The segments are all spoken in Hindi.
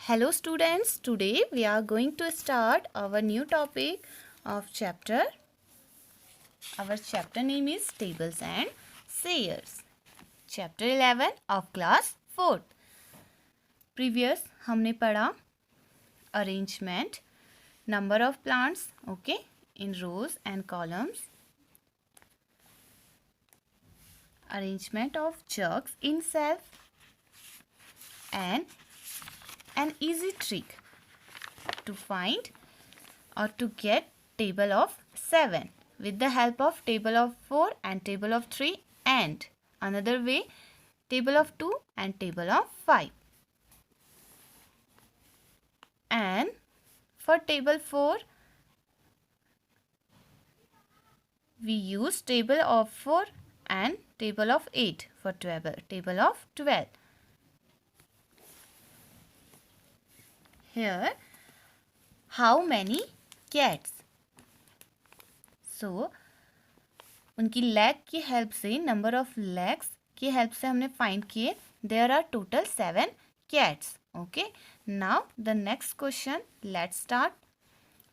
Hello students, today we are going to start our new topic of chapter. Our chapter name is Tables and Sayers. Chapter 11 of class 4th. Previous हमने पढ़ा arrangement, number of plants, okay, in rows and columns. Arrangement of jugs in shelf and an easy trick to find or to get table of 7 with the help of table of 4 and table of 3 and another way table of 2 and table of 5. And for table 4 we use table of 4 and table of 8 for table of 12. Here how many cats? So उनकी लेग की हेल्प से नंबर ऑफ लेग्स की हेल्प से हमने फाइंड किए. There are total 7 cats. Okay, now the next question, let's start.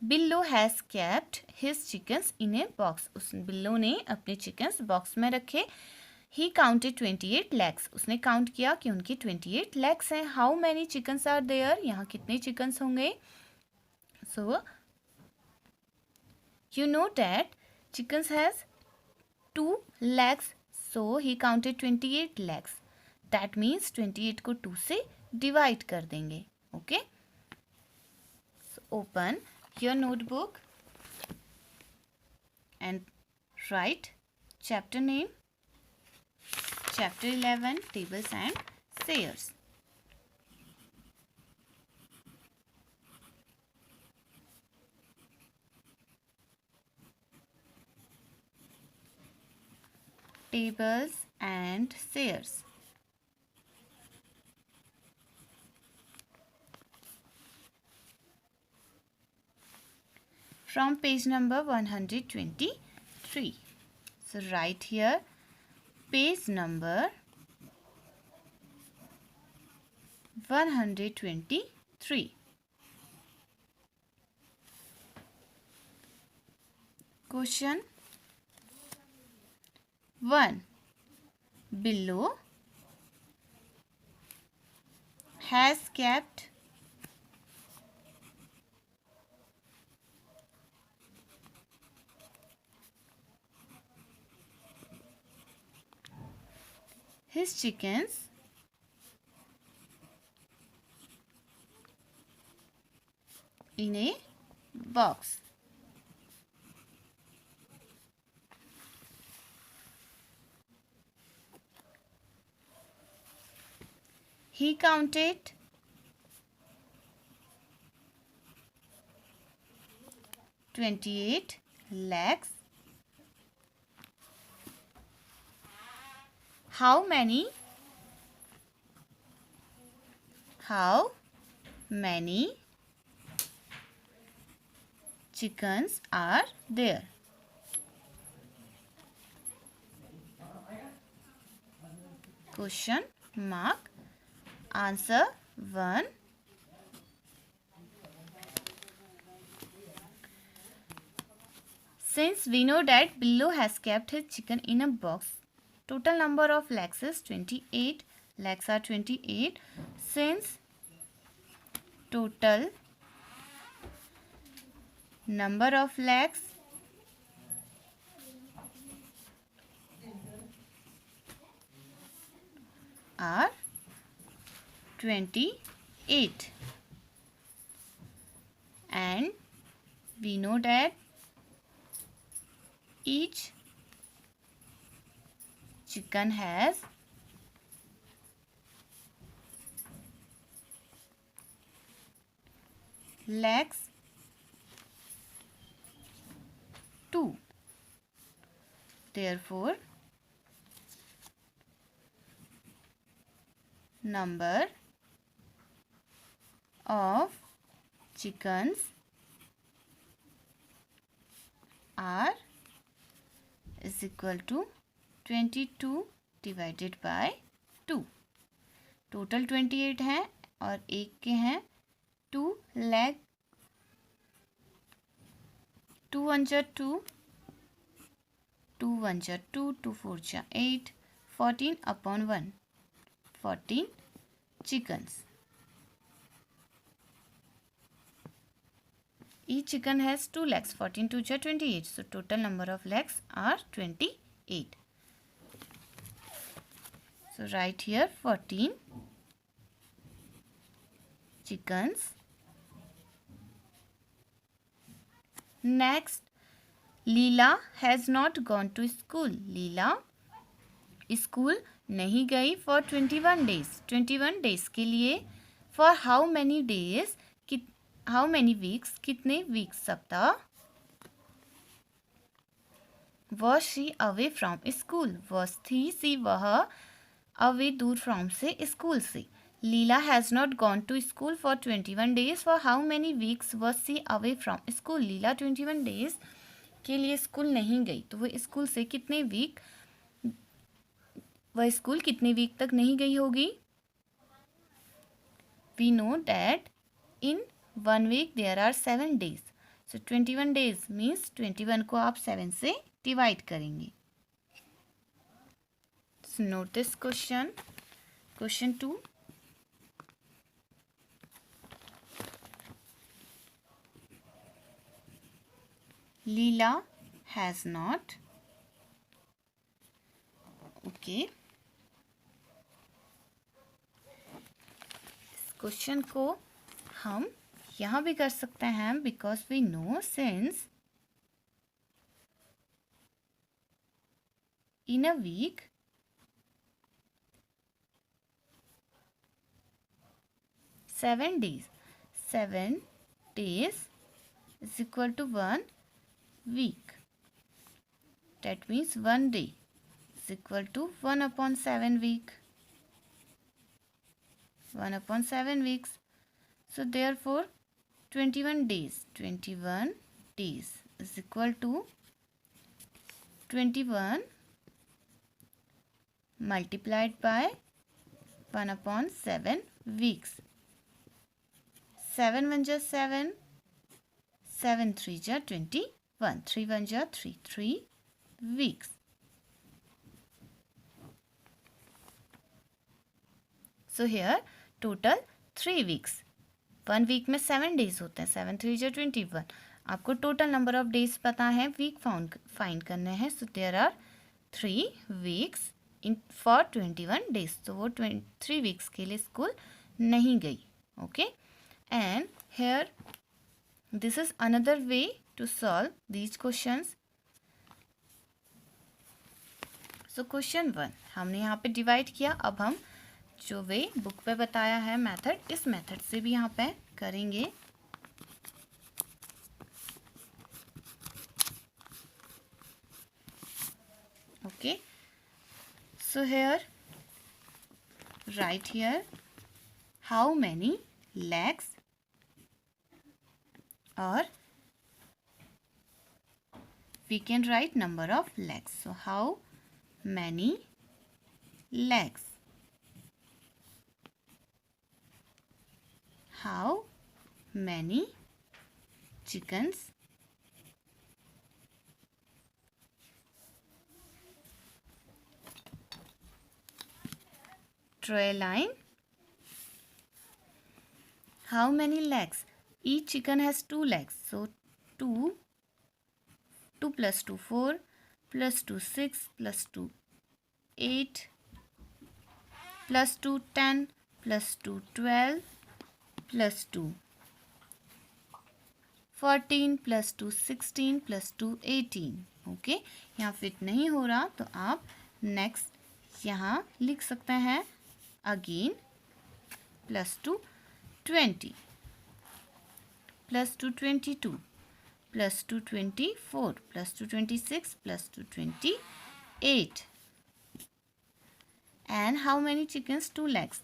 Billo has kept his chickens in a box. उस बिल्लो ने अपने चिकन्स बॉक्स में रखे. He counted 28 legs. उसने काउंट किया कि उनकी 28 लेग्स हैं. How many chickens are there? यहाँ कितने चिकन्स होंगे? So you know that chickens has 2 legs, so he counted 28 legs. That means 28 को 2 से divide कर देंगे. Okay, so open your notebook and write chapter name, chapter 11, tables and sayers. Tables and sayers. From page number 123. So write here page number 123. Question 1. Billo has kept his chickens in a box. He counted 28 legs. How many chickens are there? Question mark. Answer 1. Since we know that Billo has kept his chicken in a box, total number of legs is 28. Legs are 28. Since total number of legs are 28 and we know that each chicken has legs 2. Therefore number of chickens are is equal to 22 divided by 2. Total 28 हैं और एक के हैं 2 leg, 2 1 जा 2, 2 1 जा 2, 2 4 जा 8, 14 upon 1, 14 chickens. Each chicken has 2 legs. 14 2 ja 28. So total number of legs are 28. So write here 14 chickens. Next, Leela has not gone to school. Leela school नहीं गई for 21 days. 21 days के लिए for how many days, how many weeks, कितने weeks, सप्ताह. Was she away from school? Was थी सी वह, away दूर from से, school से. Leela has not gone to school for 21 days. For how many weeks was she away from school? Leela 21 days के लिए स्कूल नहीं गई, तो वो स्कूल से कितने वीक, वह स्कूल कितने वीक तक नहीं गई होगी. We know that in 1 week there are 7 days. So 21 days means 21 को आप 7 से डिवाइड करेंगे. So note this question. Question 2. Leela has not. Okay. Question को हम यहाँ भी कर सकते हैं because we know since in a week seven days is equal to 1 week. That means 1 day is equal to 1 upon 7 week. 1 upon 7 weeks. So therefore 21 days is equal to 21 multiplied by 1 upon 7 weeks. 7 1 ja 7, 7 3 ja 21, 3 1 ja 3, 3 weeks. So here total 3 weeks. 1 week में 7 days होते हैं. 7 3 जा 21. आपको टोटल नंबर ऑफ डेज पता है, वीक फाइंड करने हैं. So there are 3 weeks in for 21 days. तो वो 3 वीक्स के लिए स्कूल नहीं गई. Okay, and here this is another way to solve these questions. So question 1 हमने यहाँ पे डिवाइड किया. अब हम जो वे बुक पे बताया है मेथड, इस मेथड से भी यहाँ पे करेंगे. Okay, so here right here how many legs, or we can write number of legs. So how many legs? How many chickens? Draw a line. How many legs? Each chicken has 2 legs. So 2 plus 2 4 plus 2 6 plus 2 8 plus 2 10 plus 2 12 plus 2 14 plus 2 16 plus 2 18. Okay, यहाँ फिट नहीं हो रहा तो आप नेक्स्ट यहाँ लिख सकते हैं again plus 2 20 plus 2 22 plus 2 24 plus 2 26 plus 2 28. And how many chickens? 2 legs.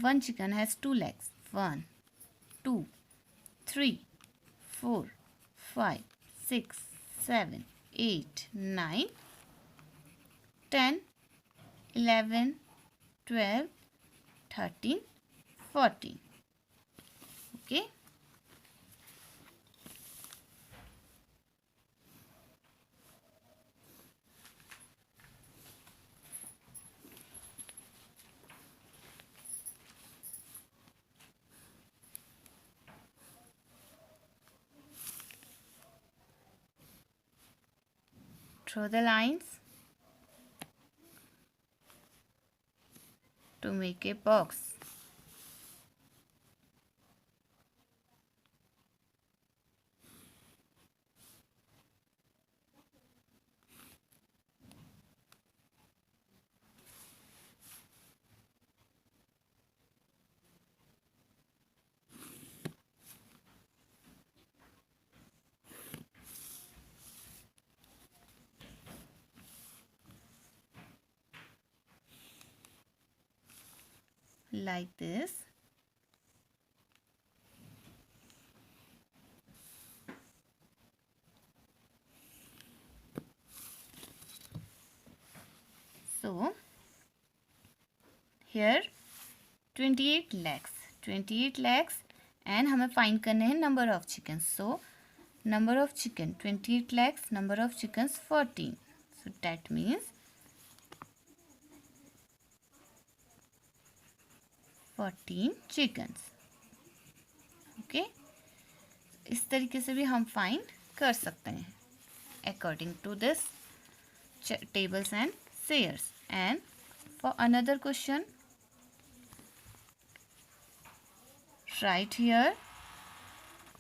One chicken has 2 legs. 1 2 3 4 5 6 7 8 9 10 11 12 13 14. Okay. Draw the lines to make a box. Like this. So here 28 lakhs and हमें फाइंड करने हैं number of chicken. So number of chicken 28 lakhs, number of chickens 14. So that means 14 chickens. Okay. इस तरीके से भी हम फाइंड कर सकते हैं according to this tables and shares. And for another question, write here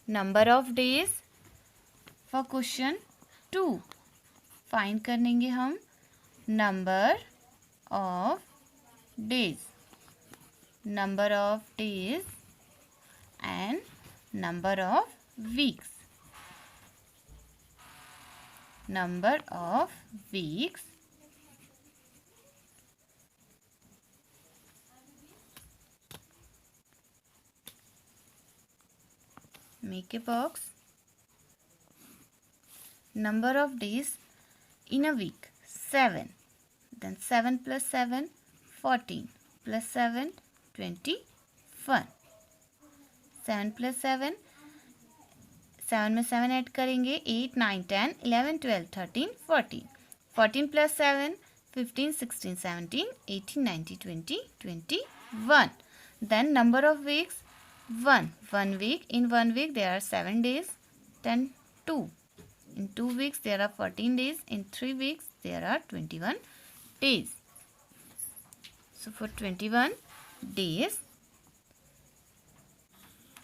number of days. For question 2 find करेंगे हम number of days and number of weeks. Make a box. Number of days in a week 7. Then 7 plus 7 14 plus 7 21. 7 plus 7 में 7 ऐड करेंगे 8 9 10 11 12 13 14. 14 plus 7 15 16 17 18 19 20 21. Then number of weeks 1 week. In 1 week there are 7 days. Then 2. In 2 weeks there are 14 days. In 3 weeks there are 21 days. So for 21 days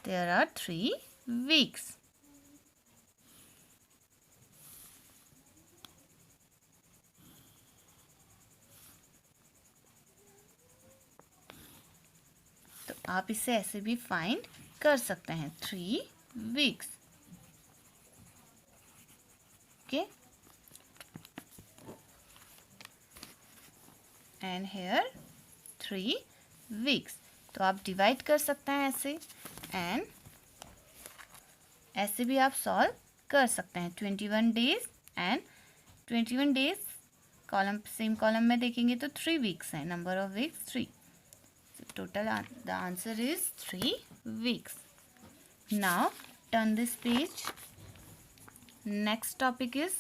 there are 3 weeks. तो आप इसे ऐसे भी फाइंड कर सकते हैं 3 weeks. Okay. And here 3 weeks. तो आप डिवाइड कर सकते हैं ऐसे एंड ऐसे भी आप सॉल्व कर सकते हैं 21 days and 21 days column same column में देखेंगे तो 3 वीक्स हैं. Number of weeks 3. Total the answer is 3 weeks. Now turn this page. Next topic is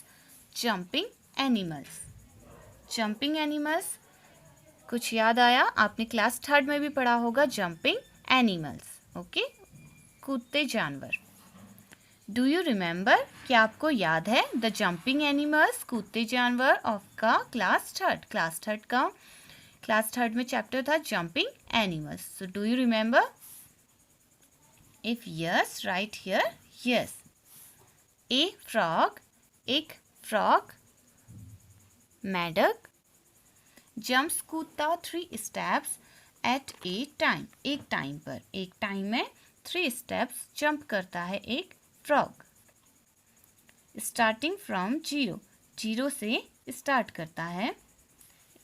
jumping animals. Jumping animals कुछ याद आया? आपने क्लास 3rd में भी पढ़ा होगा जंपिंग एनिमल्स. ओके, कूदते जानवर. Do you remember? क्या आपको याद है द जंपिंग एनिमल्स, कूदते जानवर ऑफ का क्लास 3rd? क्लास 3rd में चैप्टर था jumping animals. So do you remember? If yes, right here yes. A frog, एक frog, maddock, jumps कूदता 3 steps at a time. एक टाइम में 3 steps jump करता है एक frog. Starting from 0 से start करता है.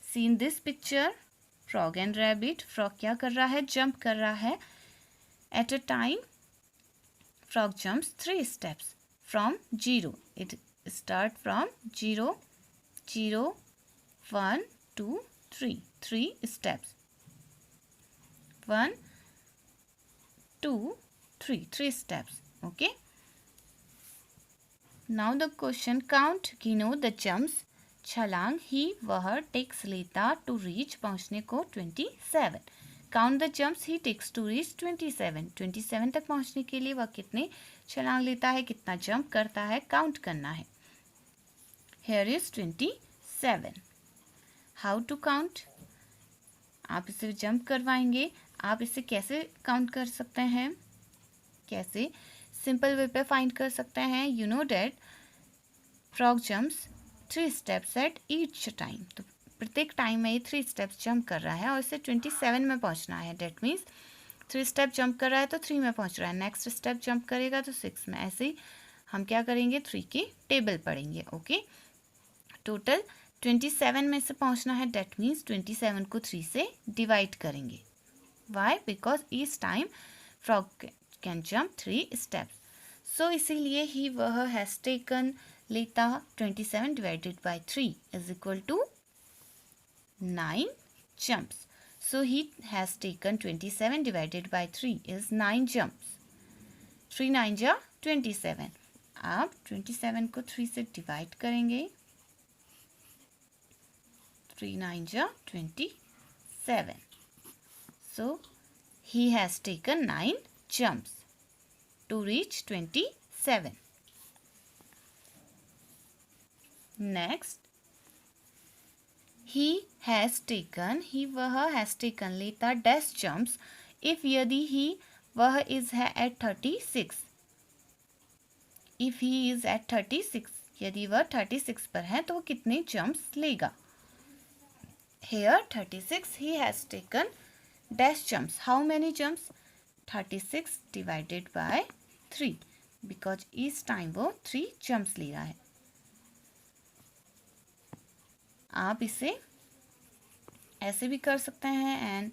See in this picture, frog and rabbit. frog क्या कर रहा है? jump कर रहा है. At a time, frog jumps 3 steps. From 0. It start from 0, 1, 2, 3. 3 steps. 1, 2, three steps. Okay. Now the question, count गिनो the jumps, छलांग ही वह टेक्स लेता टू रीच, पहुंचने को 27. Count the jumps he takes to reach 27. 27 तक पहुंचने के लिए वह कितने छलांग लेता है, कितना जंप करता है, काउंट करना है. Here is 27. How to count, आप इसे जंप करवाएंगे. आप इसे कैसे काउंट कर सकते हैं, कैसे, सिंपल वे पे फाइंड कर सकते हैं. You know that frog jumps 3 steps at each time. तो प्रत्येक टाइम में ये 3 स्टेप्स जंप कर रहा है और इसे 27 में पहुंचना है. डेट मीन्स 3 स्टेप जंप कर रहा है तो 3 में पहुंच रहा है. नेक्स्ट स्टेप जंप करेगा तो 6 में. ऐसे ही हम क्या करेंगे, 3 की टेबल पढ़ेंगे. ओके. टोटल 27 में से पहुंचना है. डेट मीन्स 27 को 3 से डिवाइड करेंगे. Why, because each time frog can jump 3 steps. So इसीलिए ही वह हैज़ टेकन लेता 27 divided by 3 is equal to 9 jumps. So he has taken 27 divided by 3 is 9 jumps. 3 9 जा 27. आप 27 को 3 से डिवाइड करेंगे. 3 9 जा 27. So he has taken 9 jumps to reach 27. Next, he has taken, ही वह has taken लेता dash jumps if यदि ही वह is है at 36. if he is at 36, यदि वह 36 पर है तो वो कितने jumps लेगा. Here 36 he has taken dash jumps. How many jumps? 36 divided by 3 because each time वो 3 jumps ले रहा है. आप इसे ऐसे भी कर सकते हैं. एंड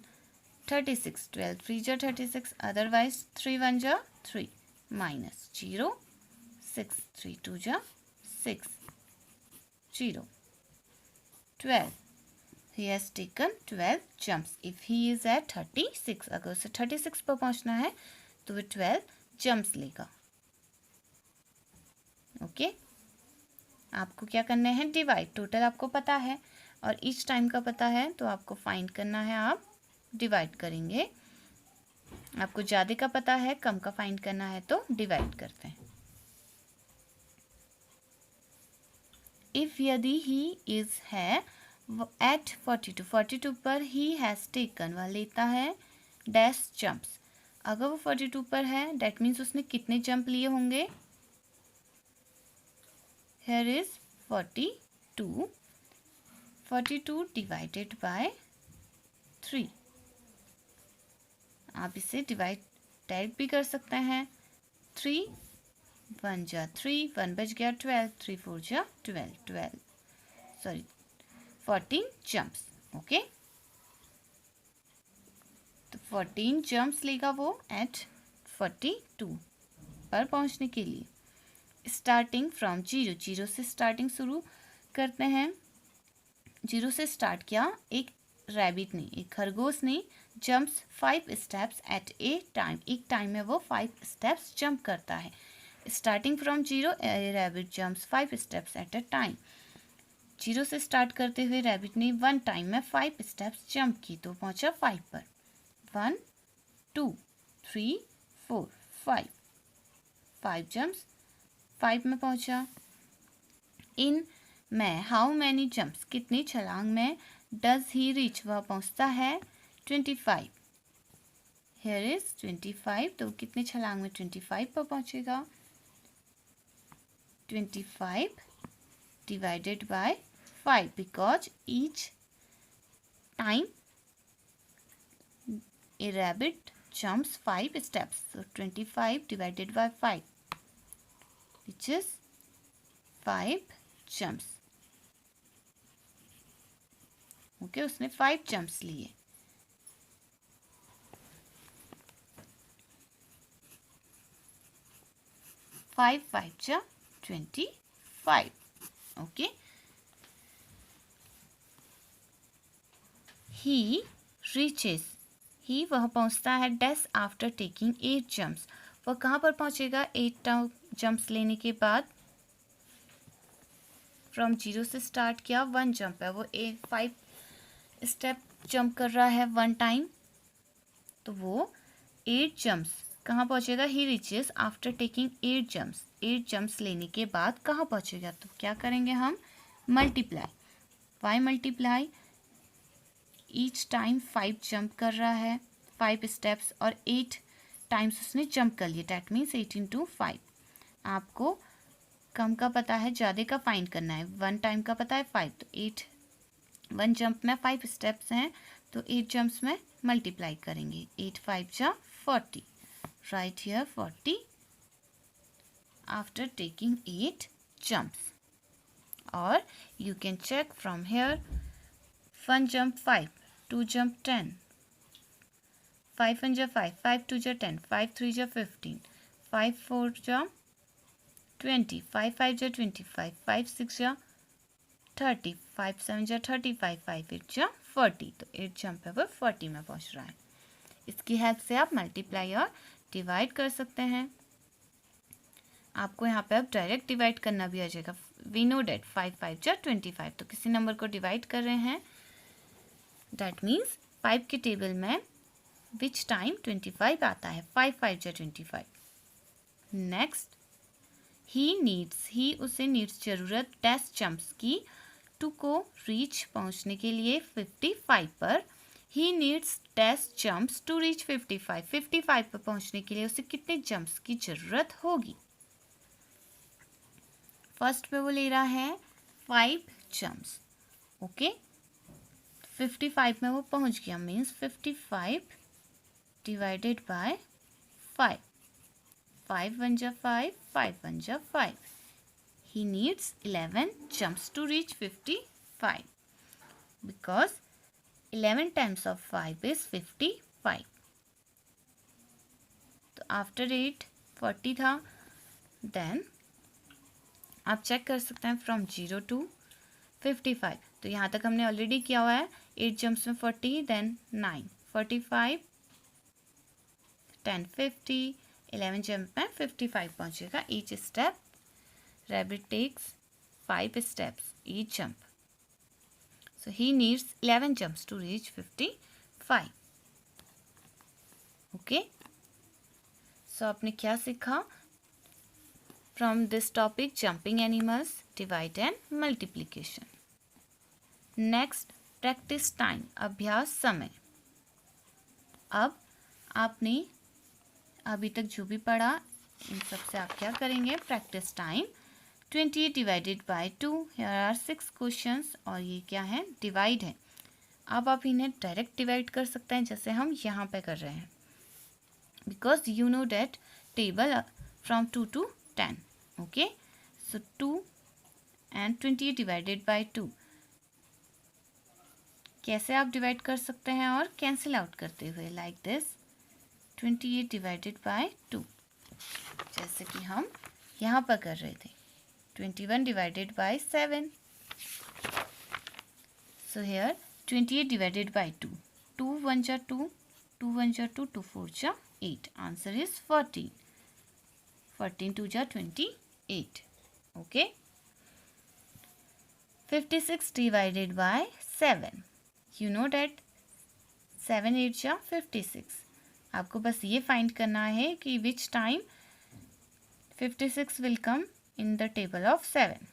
36 12 3 जा 36, अदरवाइज 3 1 जा 3 माइनस 0 6 3 2 जा 6 0 12. He has taken 12 jumps. If he is at 36, अगर उसे 36 पर पहुंचना है तो वो 12 jumps लेगा. ओके. आपको क्या करना है, डिवाइड. टोटल आपको पता है और ईच टाइम का पता है तो आपको फाइंड करना है. आप डिवाइड करेंगे. आपको ज़्यादा का पता है, कम का फाइंड करना है तो डिवाइड करते हैं. इफ यदि ही इज है एट 42 पर ही हैज़ टेकन, वह लेता है डैश जंप्स. अगर वो 42 पर है डेट मीन्स उसने कितने जंप लिए होंगे. Here is 42. 42 divided by 3. आप इसे डिवाइड डायरेक्ट भी कर सकते हैं. 3 1 जा 3 1 बच गया 12 3 4 जा 12 सॉरी 14 जंप्स. ओके. तो 14 जंप्स लेगा वो एट 42 पर पहुंचने के लिए. स्टार्टिंग फ्रॉम 0 से स्टार्टिंग शुरू करते हैं. 0 से स्टार्ट किया. एक रैबिट ने, एक खरगोश ने jumps 5 steps at a time. एक टाइम में वो 5 स्टेप्स जंप करता है. Starting from 0 a rabbit jumps 5 steps at a time. 0 से स्टार्ट करते हुए रैबिट ने 1 टाइम में 5 स्टेप्स जंप की तो पहुंचा 5 पर. 1 2 3 4 5 जंप्स 5 में पहुंचा. इन में हाउ मैनी जंप्स, कितनी छलांग में डज ही रीच, वह पहुंचता है 25. Here is 25. तो कितने छलांग में 25 पर पहुंचेगा. 25 divided by 5 because each time A rabbit jumps 5 steps. so 25 divided by 5 which is 5 jumps. Okay. उसने 5 जंप्स लिए. फाइव 5 जा 25. ओके. ही रीचेस, ही वह पहुंचता है डैश आफ्टर टेकिंग 8 जंप्स. वह कहाँ पर पहुँचेगा 8 जंप्स लेने के बाद? फ्रॉम 0 से स्टार्ट किया, 1 जंप है, वो 5 स्टेप जंप कर रहा है 1 टाइम, तो वो 8 जंप्स कहाँ पहुँचेगा? He reaches after taking 8 jumps. 8 jumps लेने के बाद कहाँ पहुँचेगा? तो क्या करेंगे हम? Multiply. Why multiply? Each time 5 jump कर रहा है, 5 स्टेप्स, और 8 टाइम्स उसने जंप कर लिया, डैट मीन्स 8 इंटू 5। आपको कम का पता है, ज़्यादा का फाइंड करना है। 1 टाइम का पता है 5, तो 8, 1 जंप में 5 स्टेप्स हैं, तो 8 जंप्स में मल्टीप्लाई करेंगे। 8 5 जा 40, right here 40 after taking 8 jumps. और you can check from here, 1 jump 5, 2 jump 10, 5 1 जा 5, 5 2 जा 10, 5 3 जा 15, 5 4 जा 20, 5 5 जा 25, 5 6 जा 30, 5 7 जा 35, 5 8 जा 40, तो 8 जंप है वो 40 में पहुंच रहा है। इसकी हेल्प से आप मल्टीप्लाई और डिवाइड कर सकते हैं। आपको यहाँ पे अब डायरेक्ट डिवाइड करना भी आ जाएगा। वी नो डेट 5 5 जा 25, तो किसी नंबर को डिवाइड कर रहे हैं, दैट मीन्स 5 के टेबल में विच टाइम 25 आता है, 5 5 जा 25। नेक्स्ट, ही उसे नीड्स जरूरत 10 जंप्स की टू को रीच पहुँचने के लिए 55 पर। He needs 10 jumps to reach 55, 55 पर पहुँचने के लिए उसे कितने जंप्स की ज़रूरत होगी? फर्स्ट पे वो ले रहा है 5 जंप्स, ओके। 55 में वो पहुंच गया, मीन्स 55 डिवाइडेड बाय 5, 5 1 जा 5, 5 1 जा 5। He needs 11 jumps to reach 55 because 11 times of 5 is 55। तो आफ्टर 8 40 था, देन आप चेक कर सकते हैं फ्रॉम 0 टू 55। तो यहाँ तक हमने ऑलरेडी किया हुआ है। 8 जंप्स में 40, देन 9 45, 10 50, 11 जंप में 55 पहुँचेगा each step. Rabbit takes 5 steps each jump, so he needs 11 jumps to reach 55, okay. So आपने क्या सीखा from this topic? Jumping animals, divide and multiplication. Next, practice time, अभ्यास समय। अब आपने अभी तक जो भी पढ़ा इन सब से आप क्या करेंगे? Practice time 28 divided by 2, here are 6 questions, और ये क्या है? डिवाइड है। अब आप इन्हें डायरेक्ट डिवाइड कर सकते हैं जैसे हम यहाँ पे कर रहे हैं, because you know that table from 2 to 10, okay, so 2 and 28 divided by 2 कैसे आप डिवाइड कर सकते हैं? और कैंसिल आउट करते हुए, लाइक दिस 28 डिवाइडेड बाय 2, जैसे कि हम यहाँ पर कर रहे थे। 21 divided by 7, so here 28 divided by 2, 2 1 जा 2, 2 1 जा 2, 2 4 जा 8, आंसर इज 14, 14 2 जा 28, okay. 56 divided by 7, you know that 7 8 जा 56। आपको बस ये फाइंड करना है कि which time 56 will come in the table of 7,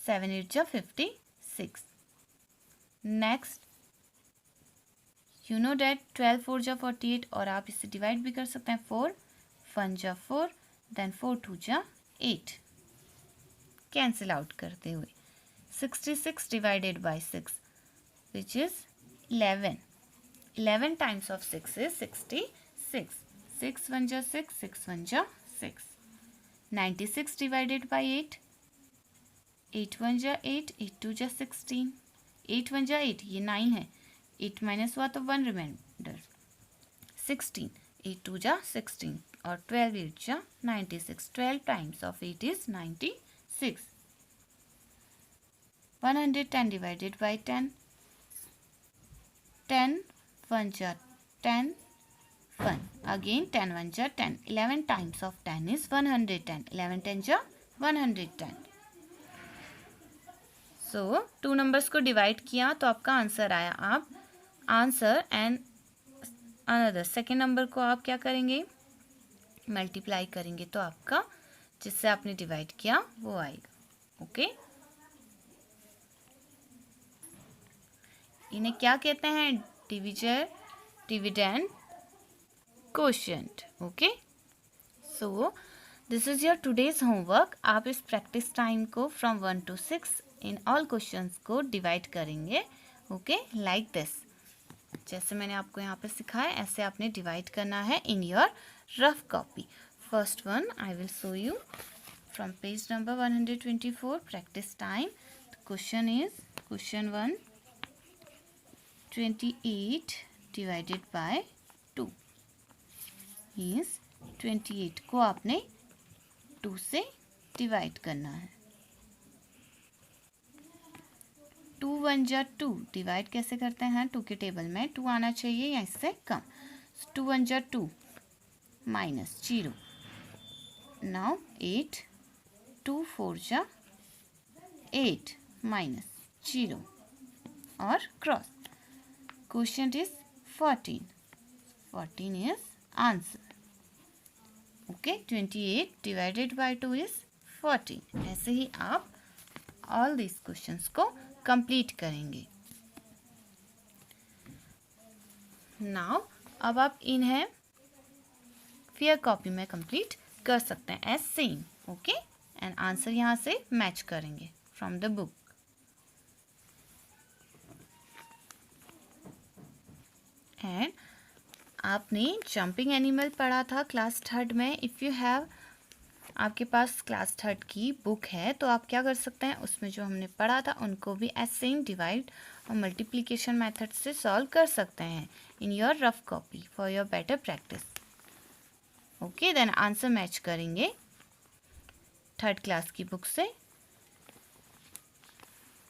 7 8 जा 56। नेक्स्ट, you know that 12 4 जा 48, और आप इसे डिवाइड भी कर सकते हैं। 4 1 जा 4, देन 4 2 जा 8, कैंसिल आउट करते हुए। 66 divided by 6 which is 11, 11 times of 6 is 66, 6 1 जा 6, 6 1 जा 6। 96 डिवाइडेड बाय 8, 8 1 जा 8, 8 2 जा 16, 8 1 जा 8, ये 9 है, 8 माइनस हुआ तो 1 रिमाइंडर, 16, 8 2 जा 16, और 12 8 जा 96, 12 times of 8 is 96। 110 divided by 10, 10 1 जा 10 1, Again 10 1 जा 10. 11 times of 10 is 110. 11 10 जा 110. So 2 नंबर्स को डिवाइड किया तो आपका आंसर आया. आप answer and another second number को आप क्या करेंगे, मल्टीप्लाई करेंगे तो आपका जिससे आपने डिवाइड किया वो आएगा. ओके, इन्हें क्या कहते हैं, divisor, dividend, quotient. Okay, so this is your today's homework. आप इस प्रैक्टिस टाइम को from 1 to 6 in all questions को डिवाइड करेंगे. Okay, like this. जैसे मैंने आपको यहाँ पे सिखाया ऐसे आपने डिवाइड करना है इन your rough copy. First one I will show you from page number 124, practice time. Question is question 1, 28 divided by 2 means 28 को आपने 2 से डिवाइड करना है. 2 1 जा 2. डिवाइड कैसे करते हैं, 2 के टेबल में 2 आना चाहिए या इससे कम. 2 1 जा 2 माइनस 0. नाउ 8. 2 4 जा 8 माइनस 0 और cross. Question is 14. 14 is answer. Okay, 28 divided by 2 is 14. ऐसे ही आप ऑल दिस क्वेश्चंस को कंप्लीट करेंगे. नाउ अब आप इन्हें फेयर कॉपी में कंप्लीट कर सकते हैं as same. Okay, and answer यहाँ से मैच करेंगे फ्रॉम द बुक. एंड आपने जंपिंग एनिमल पढ़ा था क्लास 3rd में. इफ़ यू हैव, आपके पास क्लास 3rd की बुक है तो आप क्या कर सकते हैं, उसमें जो हमने पढ़ा था उनको भी एज सेम डिवाइड और मल्टीप्लिकेशन मेथड से सॉल्व कर सकते हैं in your rough copy for your better practice. Okay, then answer match करेंगे 3rd क्लास की बुक से.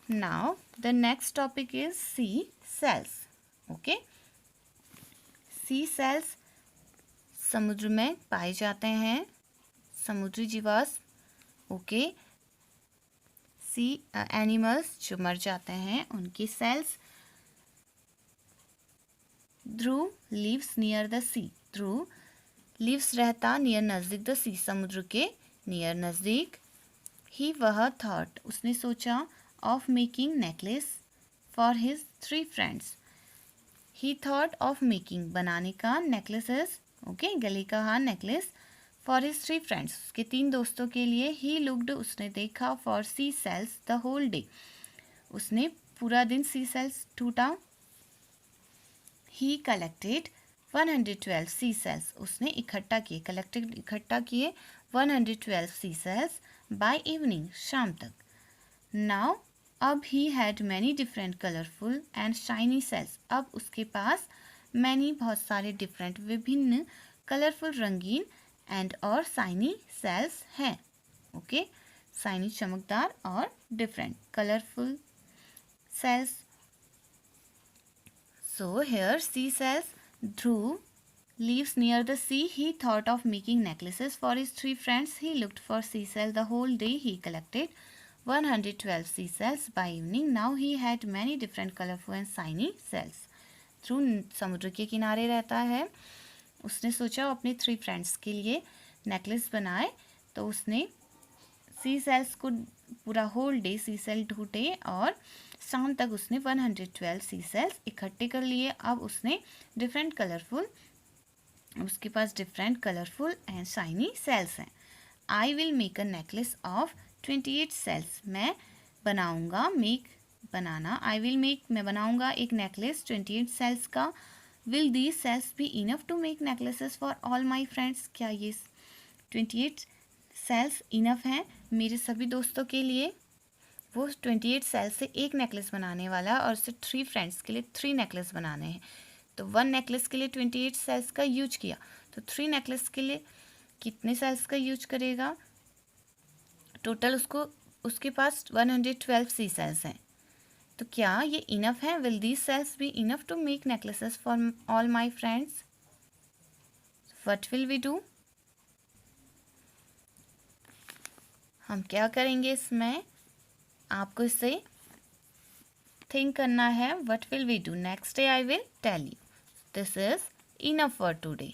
Now the next topic is sea shells. Okay, sea shells समुद्र में पाए जाते हैं, समुद्री जीवाश्म. ओके, सी एनिमल्स जो मर जाते हैं उनकी shells. Dhruv lives near the sea. Dhruv lives रहता नियर नज़दीक, द सी समुद्र के नियर नज़दीक. ही वह थॉट उसने सोचा, of making necklace for his 3 friends. He thought of making बनाने का, नेकलेसेस. ओके, गले का हार नेकलेस. फॉर हिज 3 फ्रेंड्स उसके 3 दोस्तों के लिए. ही लुक्ड उसने देखा. For sea shells the whole day उसने पूरा दिन सी सेल्स ढूंढा. ही कलेक्टेड 112 सी सेल्स उसने इकट्ठा किए, कलेक्टेड इकट्ठा किए 112 सी सेल्स बाय इवनिंग शाम तक. नाउ अब he had many different colourful and shiny shells. अब उसके पास मैनी बहुत सारे डिफरेंट विभिन्न, कलरफुल रंगीन एंड और शाइनी सेल्स हैं. ओके, शाइनी चमकदार और different colourful shells. So here sea shells. Dhruv lives near the sea. He thought of making necklaces for his 3 friends. He looked for sea cells the whole day. He collected 112 sea cells by evening. Now he had many different colorful and shiny cells. ध्रुव समुद्र के किनारे रहता है. उसने सोचा अपने 3 फ्रेंड्स के लिए नेकलेस बनाए, तो उसने सी सेल्स को पूरा होल डे सी सेल ढूंढे और शाम तक उसने 112 सी सेल्स इकट्ठे कर लिए. अब उसने डिफरेंट कलरफुल, उसके पास different colourful and shiny shells हैं. I will make a necklace of 28 shells. मैं बनाऊंगा, मेक बनाना, आई विल मेक मैं बनाऊंगा एक नेकलेस 28 सेल्स का. Will these shells be enough to make necklaces for all my friends. क्या ये 28 सेल्स इनफ हैं मेरे सभी दोस्तों के लिए? वो 28 सेल्स से एक नेकलेस बनाने वाला है और उससे 3 फ्रेंड्स के लिए 3 नेकलेस बनाने हैं. तो 1 नेकलेस के लिए 28 सेल्स का यूज किया, तो 3 नेकलेस के लिए कितने सेल्स का यूज करेगा? टोटल उसके पास 112 सी सेल्स हैं. तो क्या ये इनफ है? Will these shells be enough to make necklaces for all my friends? What will we do? हम क्या करेंगे इसमें? आपको इसे थिंक करना है. What will we do? Next day I will tell you. This is enough for today.